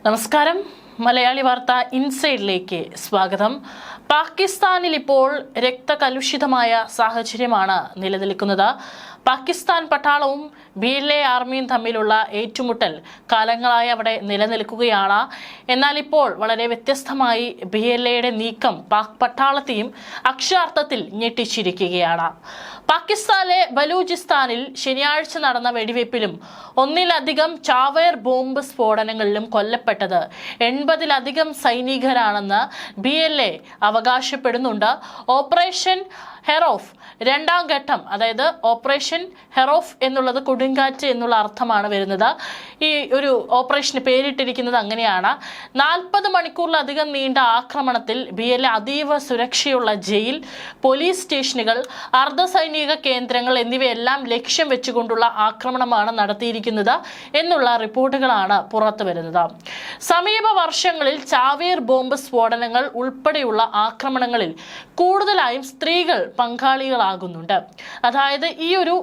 നമസ്കാരം. മലയാളി വാർത്ത ഇൻസൈഡിലേക്ക് സ്വാഗതം. പാകിസ്ഥാനിൽ ഇപ്പോൾ രക്തകലുഷിതമായ സാഹചര്യമാണ് നിലനിൽക്കുന്നത്. പാകിസ്ഥാൻ പട്ടാളവും BLA ആർമിയും തമ്മിലുള്ള ഏറ്റുമുട്ടൽ കാലങ്ങളായി അവിടെ നിലനിൽക്കുകയാണ്. എന്നാൽ ഇപ്പോൾ വളരെ വ്യത്യസ്തമായി BLAയുടെ നീക്കം പാക് പട്ടാളത്തെയും അക്ഷരാർത്ഥത്തിൽ ഞെട്ടിച്ചിരിക്കുകയാണ്. പാകിസ്ഥാനിലെ ബലൂചിസ്ഥാനിൽ ശനിയാഴ്ച നടന്ന വെടിവയ്പിലും ഒന്നിലധികം ചാവേർ ബോംബ് സ്ഫോടനങ്ങളിലും കൊല്ലപ്പെട്ടത് 80-ലധികം സൈനികരാണെന്ന് BLA അവകാശപ്പെടുന്നുണ്ട്. ഓപ്പറേഷൻ ഹെറോഫ് രണ്ടാം ഘട്ടം, അതായത് ഓപ്പറേഷൻ ഹെറോഫ് എന്നുള്ളത് കൊടുങ്കാറ്റ് എന്നുള്ള അർത്ഥമാണ് വരുന്നത്. ഈ ഒരു ഓപ്പറേഷന് പേരിട്ടിരിക്കുന്നത് അങ്ങനെയാണ്. 40 മണിക്കൂറിലധികം നീണ്ട ആക്രമണത്തിൽ BLA അതീവ സുരക്ഷയുള്ള ജയിൽ, പോലീസ് സ്റ്റേഷനുകൾ, അർദ്ധസൈനിക കേന്ദ്രങ്ങൾ എന്നിവയെല്ലാം ലക്ഷ്യം വെച്ചുകൊണ്ടുള്ള ആക്രമണമാണ് നടത്തിയിരിക്കുന്നത് എന്നുള്ള റിപ്പോർട്ടുകളാണ് പുറത്തു വരുന്നത്. സമീപ വർഷങ്ങളിൽ ചാവേർ ബോംബ് സ്ഫോടനങ്ങൾ ഉൾപ്പെടെയുള്ള ആക്രമണങ്ങളിൽ കൂടുതലായും സ്ത്രീകൾ പങ്കാളികളാകുന്നുണ്ട്. അതായത് ഈ ഒരു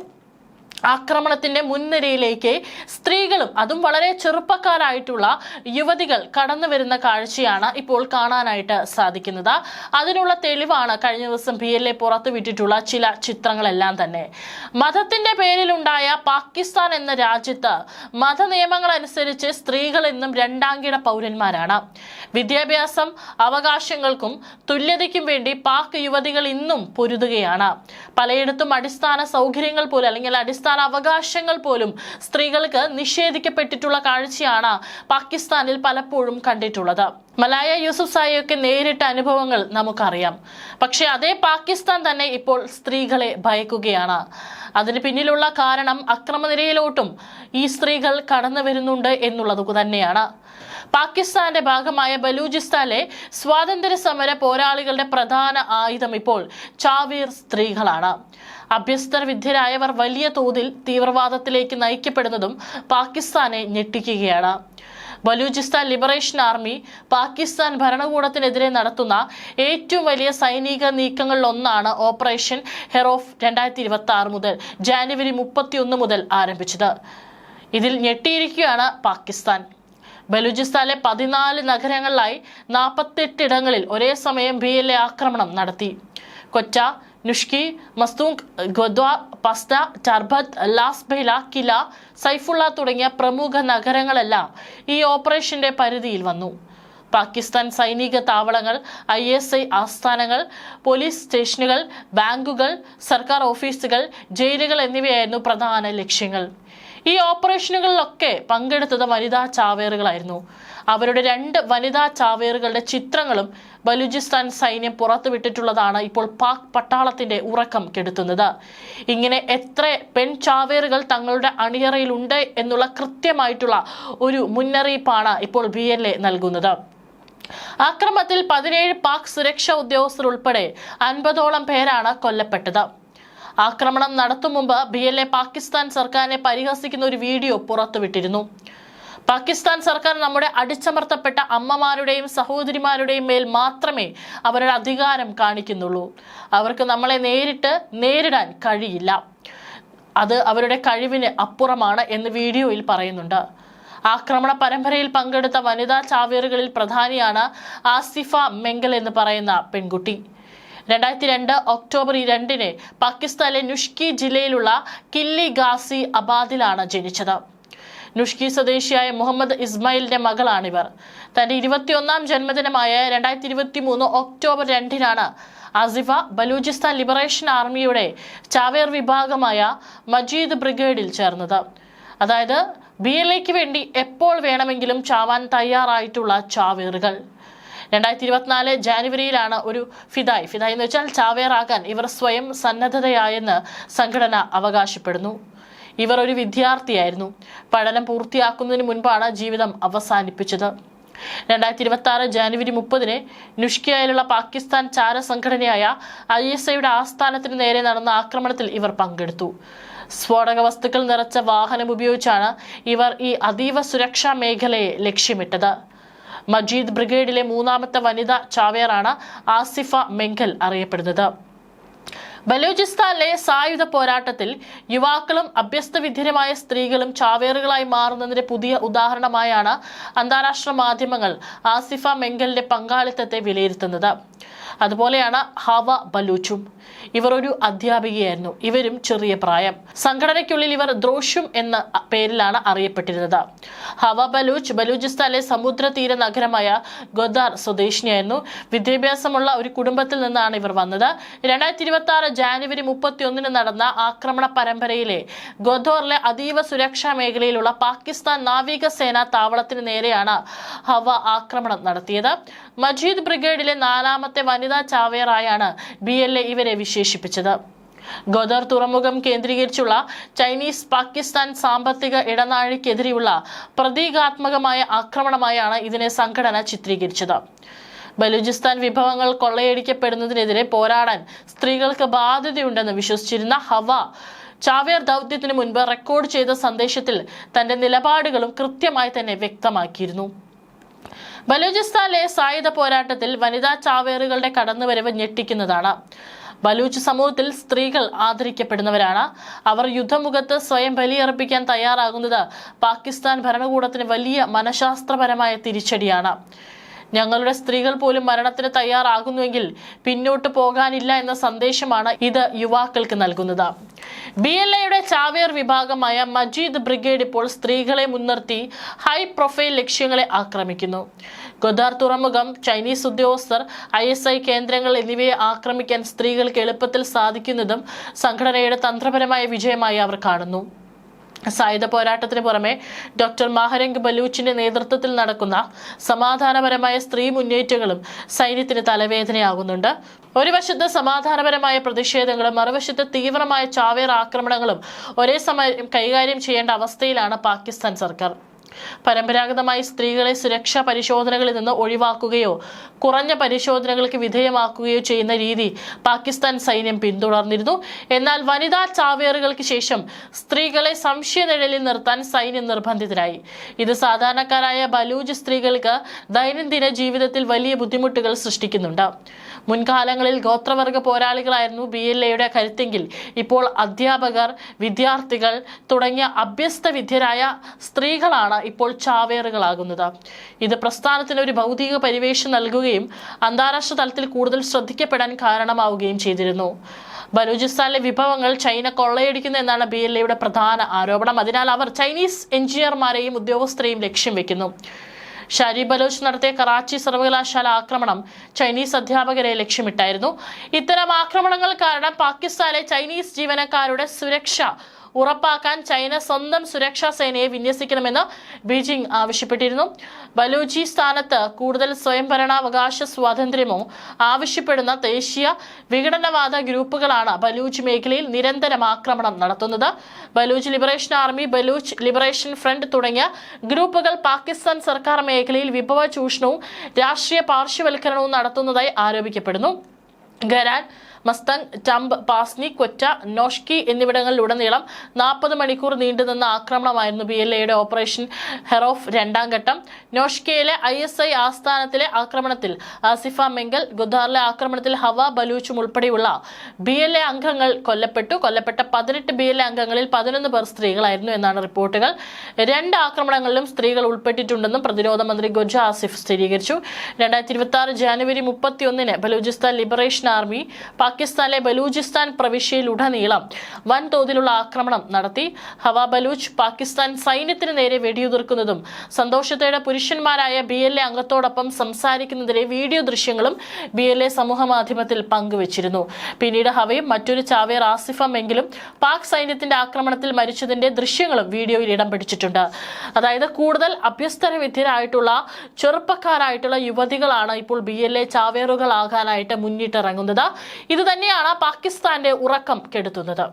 ആക്രമണത്തിന്റെ മുൻനിരയിലേക്ക് സ്ത്രീകളും, അതും വളരെ ചെറുപ്പക്കാരായിട്ടുള്ള യുവതികൾ കടന്നു വരുന്ന കാഴ്ചയാണ് ഇപ്പോൾ കാണാനായിട്ട് സാധിക്കുന്നത്. അതിനുള്ള തെളിവാണ് കഴിഞ്ഞ ദിവസം BLA പുറത്തുവിട്ടിട്ടുള്ള ചില ചിത്രങ്ങളെല്ലാം തന്നെ. മതത്തിന്റെ പേരിലുണ്ടായ പാകിസ്ഥാൻ എന്ന രാജ്യത്ത് മതനിയമങ്ങൾ അനുസരിച്ച് സ്ത്രീകൾ എന്നും രണ്ടാംകിട പൗരന്മാരാണ്. വിദ്യാഭ്യാസം, അവകാശങ്ങൾക്കും തുല്യതയ്ക്കും വേണ്ടി പാക് യുവതികൾ ഇന്നും പൊരുതുകയാണ്. പലയിടത്തും അടിസ്ഥാന സൗകര്യങ്ങൾ പോലും, അല്ലെങ്കിൽ അടിസ്ഥാന അവകാശങ്ങൾ പോലും സ്ത്രീകൾക്ക് നിഷേധിക്കപ്പെട്ടിട്ടുള്ള കാഴ്ചയാണ് പാകിസ്ഥാനിൽ പലപ്പോഴും കണ്ടിട്ടുള്ളത്. മലായ യൂസുഫ്സായിയൊക്കെ നേരിട്ട അനുഭവങ്ങൾ നമുക്കറിയാം. പക്ഷെ അതേ പാകിസ്ഥാൻ തന്നെ ഇപ്പോൾ സ്ത്രീകളെ ഭയക്കുകയാണ്. അതിന് പിന്നിലുള്ള കാരണം അക്രമനിരയിലോട്ടും ഈ സ്ത്രീകൾ കടന്നു വരുന്നുണ്ട് എന്നുള്ളത് തന്നെയാണ്. പാകിസ്ഥാന്റെ ഭാഗമായ ബലൂചിസ്ഥാനിലെ സ്വാതന്ത്ര്യ സമര പോരാളികളുടെ പ്രധാന ആയുധം ഇപ്പോൾ ചാവേർ സ്ത്രീകളാണ്. അഭ്യസ്തര വിദ്യരായവർ വലിയ തോതിൽ തീവ്രവാദത്തിലേക്ക് നയിക്കപ്പെടുന്നതും പാകിസ്ഥാനെ ഞെട്ടിക്കുകയാണ്. ബലൂചിസ്ഥാൻ ലിബറേഷൻ ആർമി പാകിസ്ഥാൻ ഭരണകൂടത്തിനെതിരെ നടത്തുന്ന ഏറ്റവും വലിയ സൈനിക നീക്കങ്ങളിലൊന്നാണ് ഓപ്പറേഷൻ ഹെറോഫ് 2026 മുതൽ ജനുവരി 31 മുതൽ ആരംഭിച്ചത്. ഇതിൽ ഞെട്ടിയിരിക്കുകയാണ് പാകിസ്ഥാൻ. ബലൂചിസ്ഥാനിലെ 14 നഗരങ്ങളിലായി 48 ഇടങ്ങളിൽ ഒരേ സമയം BLA ആക്രമണം നടത്തി. കൊറ്റ, നുഷ്കി, മസ്തൂങ്, ഗദ്വാർ, പസ്ത, ടർബത്ത്, ലാസ്ബെല, കില, സൈഫുള്ള തുടങ്ങിയ പ്രമുഖ നഗരങ്ങളെല്ലാം ഈ ഓപ്പറേഷന്റെ പരിധിയിൽ വന്നു. പാകിസ്ഥാൻ സൈനിക താവളങ്ങൾ, ISI ആസ്ഥാനങ്ങൾ, പോലീസ് സ്റ്റേഷനുകൾ, ബാങ്കുകൾ, സർക്കാർ ഓഫീസുകൾ, ജയിലുകൾ എന്നിവയായിരുന്നു പ്രധാന ലക്ഷ്യങ്ങൾ. ഈ ഓപ്പറേഷനുകളിലൊക്കെ പങ്കെടുത്തത് വനിതാ ചാവേറുകളായിരുന്നു. അവരുടെ 2 വനിതാ ചാവേറുകളുടെ ചിത്രങ്ങളും ബലൂചിസ്ഥാൻ സൈന്യം പുറത്തുവിട്ടിട്ടുള്ളതാണ് ഇപ്പോൾ പാക് പട്ടാളത്തിന്റെ ഉറക്കം കെടുത്തുന്നത്. ഇങ്ങനെ എത്ര പെൺ ചാവേറുകൾ തങ്ങളുടെ അണിയറയിലുണ്ട് എന്നുള്ള കൃത്യമായിട്ടുള്ള ഒരു മുന്നറിയിപ്പാണ് ഇപ്പോൾ BLA നൽകുന്നത്. ആക്രമണത്തിൽ 17 പാക് സുരക്ഷാ ഉദ്യോഗസ്ഥർ ഉൾപ്പെടെ 50ഓളം പേരാണ് കൊല്ലപ്പെട്ടത്. ആക്രമണം നടത്തും മുമ്പ് BLA പാകിസ്ഥാൻ സർക്കാരിനെ പരിഹസിക്കുന്ന ഒരു വീഡിയോ പുറത്തുവിട്ടിരുന്നു. പാകിസ്ഥാൻ സർക്കാർ നമ്മുടെ അടിച്ചമർത്തപ്പെട്ട അമ്മമാരുടെയും സഹോദരിമാരുടെയും മേൽ മാത്രമേ അവരുടെ അധികാരം കാണിക്കുന്നുള്ളൂ. അവർക്ക് നമ്മളെ നേരിടാൻ കഴിയില്ല. അത് അവരുടെ കഴിവിന് അപ്പുറമാണ് എന്ന് വീഡിയോയിൽ പറയുന്നുണ്ട്. ആക്രമണ പരമ്പരയിൽ പങ്കെടുത്ത വനിതാ ചാവേറുകളിൽ പ്രധാനിയാണ് ആസിഫ മെങ്കൽ എന്ന് പറയുന്ന പെൺകുട്ടി. 2002 ഒക്ടോബർ 2 പാകിസ്ഥാനിലെ നുഷ്കി ജില്ലയിലുള്ള കില്ലി ഗാസി അബാദിലാണ് ജനിച്ചത്. നുഷ്കി സ്വദേശിയായ മുഹമ്മദ് ഇസ്മായിലിന്റെ മകളാണിവർ. തന്റെ 21ാം ജന്മദിനമായ 2023 ഒക്ടോബർ 2 ആസിഫ ബലൂചിസ്ഥാൻ ലിബറേഷൻ ആർമിയുടെ ചാവേർ വിഭാഗമായ മജീദ് ബ്രിഗേഡിൽ ചേർന്നത്. അതായത് BLAക്ക് വേണ്ടി എപ്പോൾ വേണമെങ്കിലും ചാവാൻ തയ്യാറായിട്ടുള്ള ചാവേറുകൾ. 2024 ജനുവരിയിലാണ് ഒരു ഫിദായ് എന്ന് വെച്ചാൽ ചാവേറാകാൻ ഇവർ സ്വയം സന്നദ്ധതയായെന്ന് സംഘടന അവകാശപ്പെടുന്നു. ഇവർ ഒരു വിദ്യാർത്ഥിയായിരുന്നു. പഠനം പൂർത്തിയാക്കുന്നതിന് മുൻപാണ് ജീവിതം അവസാനിപ്പിച്ചത്. 2026 ജനുവരി 30 നുഷ്കിയയിലുള്ള പാകിസ്ഥാൻ ചാര സംഘടനയായ ISIയുടെ ആസ്ഥാനത്തിന് നേരെ നടന്ന ആക്രമണത്തിൽ ഇവർ പങ്കെടുത്തു. സ്ഫോടക വസ്തുക്കൾ നിറച്ച വാഹനം ഉപയോഗിച്ചാണ് ഇവർ ഈ അതീവ സുരക്ഷാ മേഖലയെ ലക്ഷ്യമിട്ടത്. മജീദ് ബ്രിഗേഡിലെ 3ാമത്തെ വനിതാ ചാവേറാണ് ആസിഫ മെങ്കൽ അറിയപ്പെടുന്നത്. ബലൂചിസ്ഥാനിലെ സായുധ പോരാട്ടത്തിൽ യുവാക്കളും അഭ്യസ്തവിദ്യരുമായ സ്ത്രീകളും ചാവേറുകളായി മാറുന്നതിന്റെ പുതിയ ഉദാഹരണമായാണ് അന്താരാഷ്ട്ര മാധ്യമങ്ങൾ ആസിഫ മെങ്കലിന്റെ പങ്കാളിത്തത്തെ വിലയിരുത്തുന്നത്. അതുപോലെയാണ് ഹവ ബലൂച്ചും. ഇവർ ഒരു അധ്യാപികയായിരുന്നു. ഇവരും ചെറിയ പ്രായം. സംഘടനയ്ക്കുള്ളിൽ ഇവർ ദ്രോഷും എന്ന പേരിലാണ് അറിയപ്പെട്ടിരുന്നത്. ഹവ ബലൂച്ച് ബലൂചിസ്ഥാനിലെ സമുദ്ര തീര നഗരമായ ഗൊദാർ സ്വദേശിനിയായിരുന്നു. വിദ്യാഭ്യാസമുള്ള ഒരു കുടുംബത്തിൽ നിന്നാണ് ഇവർ വന്നത്. 2026 ജാനുവരി 31 നടന്ന ആക്രമണ പരമ്പരയിലെ ഗൊദോറിലെ അതീവ സുരക്ഷാ മേഖലയിലുള്ള പാകിസ്ഥാൻ നാവികസേനാ താവളത്തിന് നേരെയാണ് ഹവ ആക്രമണം നടത്തിയത്. മജീദ് ബ്രിഗേഡിലെ 4ാമത്തെ വനിതാ ചാവേറായാണ് BLA ഇവരെ വിശേഷിപ്പിച്ചത്. ഗോദർ തുറമുഖം കേന്ദ്രീകരിച്ചുള്ള ചൈനീസ് പാകിസ്ഥാൻ സാമ്പത്തിക ഇടനാഴിക്കെതിരെയുള്ള പ്രതീകാത്മകമായ ആക്രമണമായാണ് ഇതിനെ സംഘടന ചിത്രീകരിച്ചത്. ബലൂചിസ്ഥാൻ വിഭവങ്ങൾ കൊള്ളയടിക്കപ്പെടുന്നതിനെതിരെ പോരാടാൻ സ്ത്രീകൾക്ക് ബാധ്യതയുണ്ടെന്ന് വിശ്വസിച്ചിരുന്ന ഹവ ചാവേർ ദൗത്യത്തിനു മുൻപ് റെക്കോർഡ് ചെയ്ത സന്ദേശത്തിൽ തന്റെ നിലപാടുകളും കൃത്യമായി തന്നെ വ്യക്തമാക്കിയിരുന്നു. ബലൂചിസ്ഥാനിലെ സായുധ പോരാട്ടത്തിൽ വനിതാ ചാവേറുകളുടെ കടന്നുവരവ് ഞെട്ടിക്കുന്നതാണ്. ബലൂച്ച് സമൂഹത്തിൽ സ്ത്രീകൾ ആദരിക്കപ്പെടുന്നവരാണ്. അവർ യുദ്ധമുഖത്ത് സ്വയം ബലിയർപ്പിക്കാൻ തയ്യാറാകുന്നത് പാകിസ്ഥാൻ ഭരണകൂടത്തിന് വലിയ മനഃശാസ്ത്രപരമായ തിരിച്ചടിയാണ്. ഞങ്ങളുടെ സ്ത്രീകൾ പോലും മരണത്തിന് തയ്യാറാകുന്നുവെങ്കിൽ പിന്നോട്ട് പോകാനില്ല എന്ന സന്ദേശമാണ് ഇത് യുവാക്കൾക്ക് നൽകുന്നത്. BLAയുടെ ചാവേർ വിഭാഗമായ മജീദ് ബ്രിഗേഡ് ഇപ്പോൾ സ്ത്രീകളെ മുൻനിർത്തി ഹൈ പ്രൊഫൈൽ ലക്ഷ്യങ്ങളെ ആക്രമിക്കുന്നു. ഗൊദാർ തുറമുഖം, ചൈനീസ് ഉദ്യോഗസ്ഥർ, ISI കേന്ദ്രങ്ങൾ എന്നിവയെ ആക്രമിക്കാൻ സ്ത്രീകൾക്ക് എളുപ്പത്തിൽ സാധിക്കുന്നതും സംഘടനയുടെ തന്ത്രപരമായ വിജയമായി അവർ കാണുന്നു. സായുധ പോരാട്ടത്തിന് പുറമെ ഡോക്ടർ മാഹരംഗ് ബലൂച്ചിന്റെ നേതൃത്വത്തിൽ നടക്കുന്ന സമാധാനപരമായ സ്ത്രീ മുന്നേറ്റങ്ങളും സൈന്യത്തിന് തലവേദനയാകുന്നുണ്ട്. ഒരു വശത്ത് സമാധാനപരമായ പ്രതിഷേധങ്ങളും മറുവശത്ത് തീവ്രമായ ചാവേർ ആക്രമണങ്ങളും ഒരേ സമയം കൈകാര്യം ചെയ്യേണ്ട അവസ്ഥയിലാണ് പാകിസ്ഥാൻ സർക്കാർ. പരമ്പരാഗതമായി സ്ത്രീകളെ സുരക്ഷാ പരിശോധനകളിൽ നിന്ന് ഒഴിവാക്കുകയോ കുറഞ്ഞ പരിശോധനകൾക്ക് വിധേയമാക്കുകയോ ചെയ്യുന്ന രീതി പാകിസ്ഥാൻ സൈന്യം പിന്തുടർന്നിരുന്നു. എന്നാൽ വനിതാ ചാവേറുകൾക്ക് ശേഷം സ്ത്രീകളെ സംശയനിഴലിൽ നിർത്താൻ സൈന്യം നിർബന്ധിതരായി. ഇത് സാധാരണക്കാരായ ബലൂച്ച് സ്ത്രീകൾക്ക് ദൈനംദിന ജീവിതത്തിൽ വലിയ ബുദ്ധിമുട്ടുകൾ സൃഷ്ടിക്കുന്നുണ്ട്. മുൻകാലങ്ങളിൽ ഗോത്രവർഗ പോരാളികളായിരുന്നു BLAയുടെ കരുത്തെങ്കിൽ ഇപ്പോൾ അധ്യാപകർ, വിദ്യാർത്ഥികൾ തുടങ്ങിയ അഭ്യസ്തവിദ്യരായ സ്ത്രീകളാണ് ഇപ്പോൾ ചാവേറുകളാകുന്നത്. ഇത് പ്രസ്ഥാനത്തിന് ഒരു ഭൗതിക പരിവേഷം നൽകുകയും അന്താരാഷ്ട്ര തലത്തിൽ കൂടുതൽ ശ്രദ്ധിക്കപ്പെടാൻ കാരണമാവുകയും ചെയ്തിരുന്നു. ബലൂചിസ്ഥാനിലെ വിഭവങ്ങൾ ചൈന കൊള്ളയടിക്കുന്നു എന്നാണ് BLAയുടെ പ്രധാന ആരോപണം. അതിനാൽ അവർ ചൈനീസ് എഞ്ചിനീയർമാരെയും ഉദ്യോഗസ്ഥരെയും ലക്ഷ്യം വെക്കുന്നു. ഷാരി ബലോച്ച് നടത്തിയ കറാച്ചി സർവകലാശാല ആക്രമണം ചൈനീസ് അധ്യാപകരെ ലക്ഷ്യമിട്ടായിരുന്നു. ഇത്തരം ആക്രമണങ്ങൾ കാരണം പാകിസ്ഥാനിലെ ചൈനീസ് ജീവനക്കാരുടെ സുരക്ഷ ഉറപ്പാക്കാൻ ചൈന സ്വന്തം സുരക്ഷാ സേനയെ വിന്യസിക്കണമെന്ന് ബീജിംഗ് ആവശ്യപ്പെട്ടിരുന്നു. ബലൂചിസ്ഥാനത്ത് കൂടുതൽ സ്വയംഭരണാവകാശ സ്വാതന്ത്ര്യമോ ആവശ്യപ്പെടുന്ന ദേശീയ വിഘടനവാദ ഗ്രൂപ്പുകളാണ് ബലൂച്ച് മേഖലയിൽ നിരന്തരം ആക്രമണം നടത്തുന്നത്. Baloch Liberation Army, Baloch Liberation Front തുടങ്ങിയ ഗ്രൂപ്പുകൾ പാകിസ്ഥാൻ സർക്കാർ മേഖലയിൽ വിഭവ ചൂഷണവും രാഷ്ട്രീയ പാർശ്വവൽക്കരണവും നടത്തുന്നതായി ആരോപിക്കപ്പെടുന്നു. ഖരാൻ, മസ്തങ്, ടംബ്, പാസ്നി, ക്വറ്റ, നോഷ്കി എന്നിവിടങ്ങളിലുടനീളം 40 മണിക്കൂർ നീണ്ടുനിന്ന ആക്രമണമായിരുന്നു BLAയുടെ ഓപ്പറേഷൻ ഹെറോഫ് 2ാം ഘട്ടം. നോഷ്കയിലെ ISI ആസ്ഥാനത്തിലെ ആക്രമണത്തിൽ ആസിഫ മെങ്കൽ, ഗുദാറിലെ ആക്രമണത്തിൽ ഹവ ബലൂച്ചും ഉൾപ്പെടെയുള്ള BLA അംഗങ്ങൾ കൊല്ലപ്പെട്ട 18 BLA അംഗങ്ങളിൽ 11 പേർ സ്ത്രീകളായിരുന്നു എന്നാണ് റിപ്പോർട്ടുകൾ. 2 ആക്രമണങ്ങളിലും സ്ത്രീകൾ ഉൾപ്പെട്ടിട്ടുണ്ടെന്നും പ്രതിരോധ മന്ത്രി ഗൊജ ആസിഫ് സ്ഥിരീകരിച്ചു. 2026 ജാനുവരി 31 ബലൂചിസ്ഥാൻ ലിബറേഷൻ ആർമി പാകിസ്ഥാനിലെ ബലൂചിസ്ഥാൻ പ്രവിശ്യയിലുടനീളം വൻതോതിലുള്ള ആക്രമണം നടത്തി. ഹവ ബലൂച്ച് പാകിസ്ഥാൻ സൈന്യത്തിന് നേരെ വെടിയുതിർക്കുന്നതും സന്തോഷത്തോടെ പുരുഷന്മാരായ BLA അംഗത്തോടൊപ്പം സംസാരിക്കുന്നതിലെ വീഡിയോ ദൃശ്യങ്ങളും BLA സമൂഹ മാധ്യമത്തിൽ പങ്കുവച്ചിരുന്നു. പിന്നീട് ഹവയും മറ്റൊരു ചാവേർ ആസിഫമെങ്കിലും പാക് സൈന്യത്തിന്റെ ആക്രമണത്തിൽ മരിച്ചതിന്റെ ദൃശ്യങ്ങളും വീഡിയോയിൽ ഇടം പിടിച്ചിട്ടുണ്ട്. അതായത് കൂടുതൽ അഭ്യസ്തരവിദ്യരായിട്ടുള്ള ചെറുപ്പക്കാരായിട്ടുള്ള യുവതികളാണ് ഇപ്പോൾ BLA ചാവേറുകളാകാനായിട്ട് മുന്നിട്ടിറങ്ങുന്നത്. ഇത് തന്നെയാണ് പാകിസ്ഥാന്റെ ഉറക്കം കെടുത്തുന്നത്.